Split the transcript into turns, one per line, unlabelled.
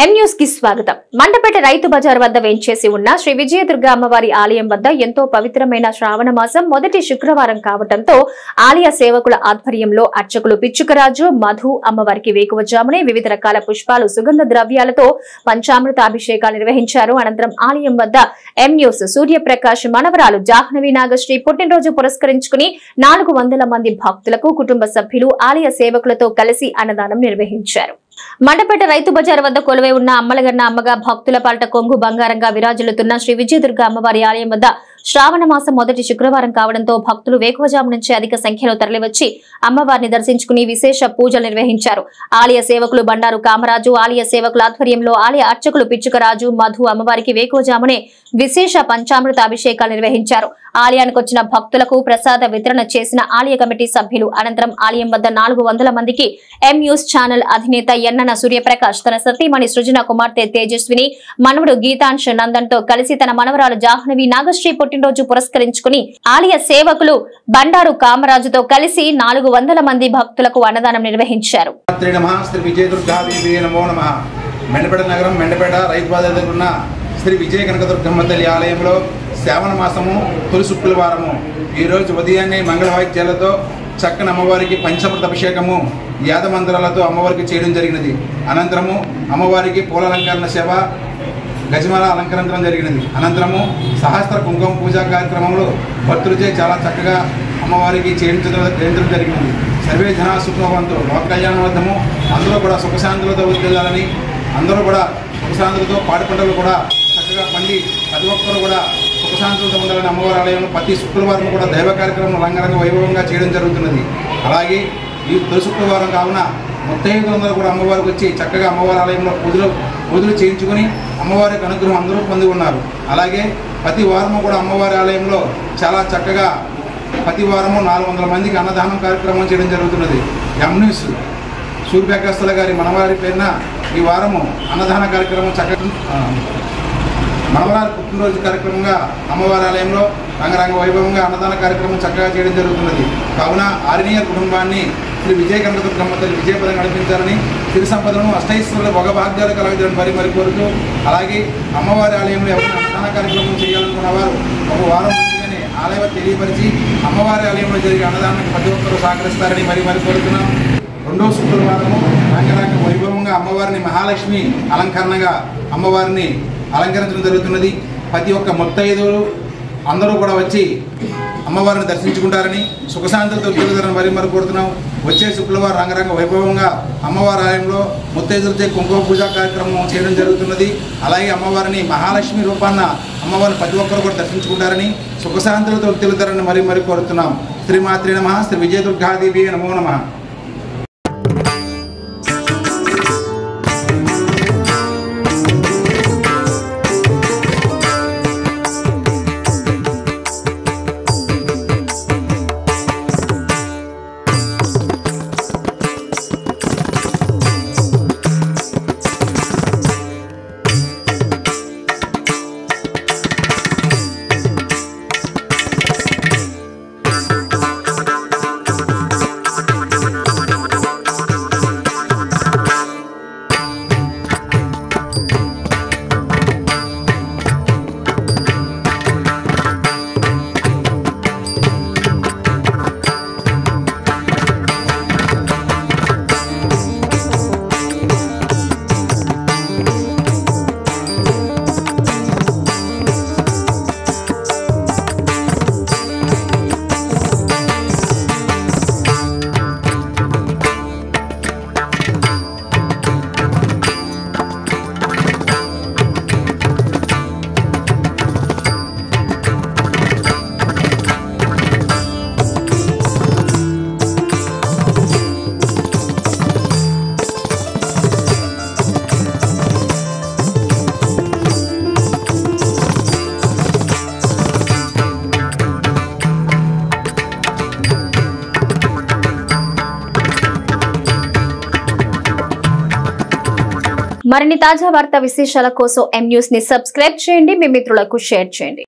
M news కి స్వాగతం. మండపేట రైతు బజార్ వద్ద వేంచేసి ఉన్న శ్రీ విజయదుర్గ అమ్మవారి ఆలయం వద్ద ఎంతో పవిత్రమైన శ్రావణ మాసం మొదటి శుక్రవారం కావడంతో ఆలయ సేవకుల ఆధ్వర్యంలో అర్చకులు పిచ్చుకరాజు మధు అమ్మవారికి వేకువజామునే వివిధ రకాల పుష్పాలు సుగంధ ద్రవ్యాలతో పంచామృత అభిషేకాలు నిర్వహించారు. అనంతరం ఆలయం వద్ద ఎం న్యూస్ సూర్యప్రకాష్ మనవరాలు జాహ్నవి నాగశ్రీ పుట్టినరోజు పురస్కరించుకుని 400 మంది భక్తులకు కుటుంబ సభ్యులు ఆలయ సేవకులతో కలిసి అన్నదానం నిర్వహించారు. మండపేట రైతు బజార్ వద్ద కొలువై ఉన్న అమ్మలగన్న అమ్మగా భక్తుల పాలిట కొంగు బంగారంగా విరాజిల్లుతున్న శ్రీ విజయదుర్గ అమ్మవారి ఆలయం వద్ద శ్రావణ మాసం మొదటి శుక్రవారం కావడంతో భక్తులు వేకువజాము నుంచి అధిక సంఖ్యలో తరలివచ్చి అమ్మవారిని దర్శించుకుని విశేష పూజలు నిర్వహించారు. ఆలయ సేవకులు బండారు కామరాజు, ఆలయ సేవకుల ఆధ్వర్యంలో ఆలయ అర్చకులు పిచ్చుకరాజు మధు అమ్మవారికి వేకువజామునే విశేష పంచామృత అభిషేకాలు నిర్వహించారు. ఆలయానికి వచ్చిన భక్తులకు ప్రసాద వితరణ చేసిన ఆలయ కమిటీ సభ్యులు. అనంతరం ఆలయం వద్ద 400 మందికి ఎం న్యూస్ ఛానల్ అధినేత ఎన్నన సూర్యప్రకాష్ తన సతీమణి సృజన కుమార్తె తేజస్విని, మనవడు గీతాంశ్ నందన్ తో కలిసి తన మనవరాలు జాహ్నవి నాగశ్రీ పుట్టినరోజు పురస్కరించుకుని ఆలయ సేవకులు బండారు కామరాజుతో కలిసి 400 మంది భక్తులకు అన్నదానం నిర్వహించారు.
మెండపేట నగరం మెండపేట రైతు బజార్ దగ్గర ఉన్న శ్రీ విజయ కనకదుర్గమ్మ తల్లి ఆలయంలో శ్రావణ మాసము తొలి శుక్రవారము ఈ రోజు ఉదయాన్నే మంగళవాయిద్యాలతో చక్కని అమ్మవారికి పంచామృత అభిషేకము యాదమంత్రాలతో అమ్మవారికి చేయడం జరిగినది. అనంతరము అమ్మవారికి పూల అలంకరణ సేవ గజమాల అలంకరించడం జరిగినది. అనంతరము సహస్ర కుంకుమ పూజా కార్యక్రమంలో భక్తులచే చాలా చక్కగా అమ్మవారికి చేయించడం జరిగినది. సర్వే జనా సుఖవంతులు లోక కళ్యాణార్థము అందరూ కూడా సుఖశాంతులతో వదిలేయాలని, అందరూ కూడా సుఖశాంతులతో పాడి పంటలు కూడా చక్కగా పండి ప్రతి ఒక్కరు కూడా సుఖశాంతులతో ఉండాలని అమ్మవారి ఆలయంలో ప్రతి శుక్రవారం కూడా దైవ కార్యక్రమం రంగరంగ వైభవంగా చేయడం జరుగుతున్నది. అలాగే ఈ తొలి శుక్రవారం కావున ముత్తైదులందరూ కూడా అమ్మవారికి వచ్చి చక్కగా అమ్మవారి ఆలయంలో పూజలు చేయించుకొని అమ్మవారికి అనుగ్రహం అందరూ పొంది ఉన్నారు. అలాగే ప్రతి వారము కూడా అమ్మవారి ఆలయంలో చాలా చక్కగా ప్రతి వారము 400 మందికి అన్నదానం కార్యక్రమం చేయడం జరుగుతున్నది. ఎం న్యూస్ సూర్యప్రకాష్ గారి మనవారి పేరున ఈ వారము అన్నదాన కార్యక్రమం చక్కగా మనవరారి పుట్టినరోజు కార్యక్రమంగా అమ్మవారి ఆలయంలో రంగరంగ వైభవంగా అన్నదాన కార్యక్రమం చక్కగా చేయడం జరుగుతున్నది. కావున ఆర్యనీయ కుటుంబాన్ని శ్రీ విజయ కనకదుర్గమ్మ తల్లి విజయపదం నడిపించాలని, సిరి సంపదను అష్టైశ్వర్యుల భోగభాగ్యాలు కలగజేయడం మరి కోరుతూ, అలాగే అమ్మవారి ఆలయంలో ఎవరైనా అన్నదాన కార్యక్రమం చేయాలనుకున్న వారు ఒక వారం ముందుగానే ఆలయం తెలియపరిచి అమ్మవారి ఆలయంలో జరిగే అన్నదానానికి ప్రతి ఒక్కరూ సహకరిస్తారని మరి కోరుతున్నాం. రెండో శుక్రవారము రంగరంగ వైభవంగా అమ్మవారిని మహాలక్ష్మి అలంకరణగా అమ్మవారిని అలంకరించడం జరుగుతున్నది. ప్రతి ఒక్క ముత్తైదువులు అందరూ కూడా వచ్చి అమ్మవారిని దర్శించుకుంటారని, సుఖశాంతులతో తిరుగుతారని మరి కోరుతున్నాం. వచ్చే శుక్రవారం రంగరంగ వైభవంగా అమ్మవారి ఆలయంలో ముత్తైదులతో కుంకుమ పూజా కార్యక్రమం చేయడం జరుగుతున్నది. అలాగే అమ్మవారిని మహాలక్ష్మి రూపాన్న అమ్మవారిని ప్రతి ఒక్కరు కూడా దర్శించుకుంటారని, సుఖశాంతులతో తిరుగుతారని మరి కోరుతున్నాం. శ్రీమాత్రే నమః. శ్రీ విజయదుర్గాదేవి నమో నమః.
మరిన్ని తాజా వార్తా విశేషాల కోసం ఎం న్యూస్ ని సబ్స్క్రైబ్ చేయండి, మీ మిత్రులకు షేర్ చేయండి.